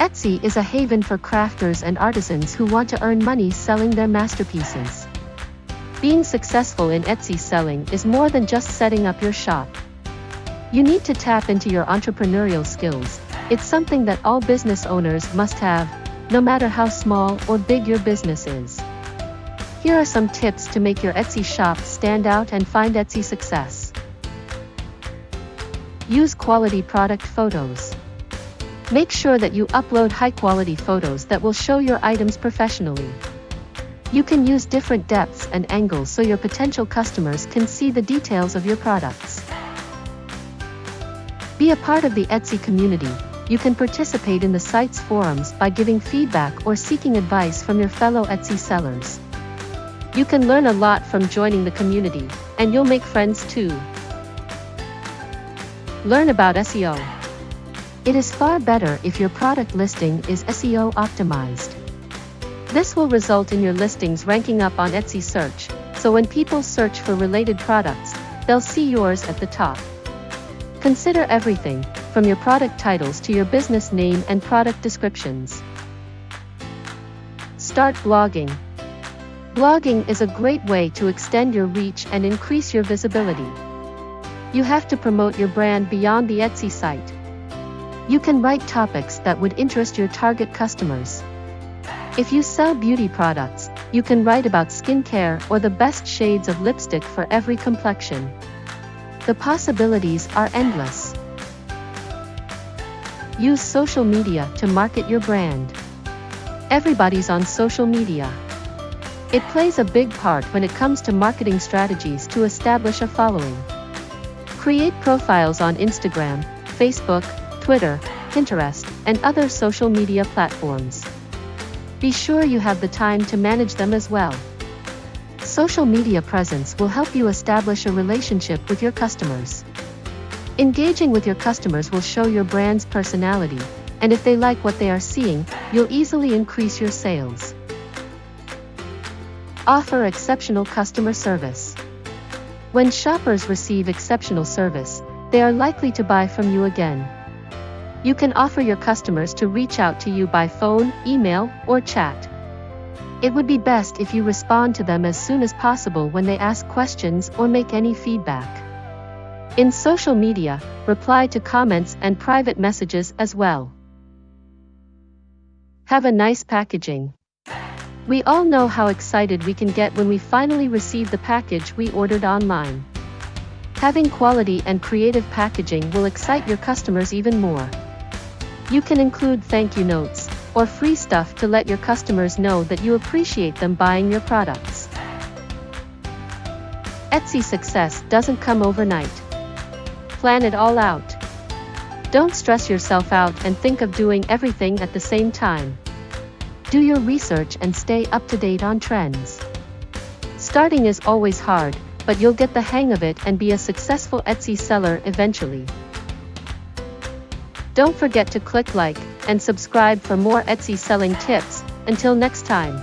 Etsy is a haven for crafters and artisans who want to earn money selling their masterpieces. Being successful in Etsy selling is more than just setting up your shop. You need to tap into your entrepreneurial skills. It's something that all business owners must have, no matter how small or big your business is. Here are some tips to make your Etsy shop stand out and find Etsy success. Use quality product photos. Make sure that you upload high-quality photos that will show your items professionally. You can use different depths and angles so your potential customers can see the details of your products. Be a part of the Etsy community. You can participate in the site's forums by giving feedback or seeking advice from your fellow Etsy sellers. You can learn a lot from joining the community, and you'll make friends too. Learn about SEO. It is far better if your product listing is SEO optimized. This will result in your listings ranking up on Etsy search, so when people search for related products, they'll see yours at the top. Consider everything, from your product titles to your business name and product descriptions. Start blogging. Blogging is a great way to extend your reach and increase your visibility. You have to promote your brand beyond the Etsy site. You can write topics that would interest your target customers. If you sell beauty products, you can write about skincare or the best shades of lipstick for every complexion. The possibilities are endless. Use social media to market your brand. Everybody's on social media. It plays a big part when it comes to marketing strategies to establish a following. Create profiles on Instagram, Facebook, Twitter, Pinterest, and other social media platforms. Be sure you have the time to manage them as well. Social media presence will help you establish a relationship with your customers. Engaging with your customers will show your brand's personality, and if they like what they are seeing, you'll easily increase your sales. Offer exceptional customer service. When shoppers receive exceptional service, they are likely to buy from you again. You can offer your customers to reach out to you by phone, email, or chat. It would be best if you respond to them as soon as possible when they ask questions or make any feedback. In social media, reply to comments and private messages as well. Have a nice packaging. We all know how excited we can get when we finally receive the package we ordered online. Having quality and creative packaging will excite your customers even more. You can include thank you notes or free stuff to let your customers know that you appreciate them buying your products. Etsy success doesn't come overnight. Plan it all out. Don't stress yourself out and think of doing everything at the same time. Do your research and stay up to date on trends. Starting is always hard, but you'll get the hang of it and be a successful Etsy seller eventually. Don't forget to click like and subscribe for more Etsy selling tips. Until next time.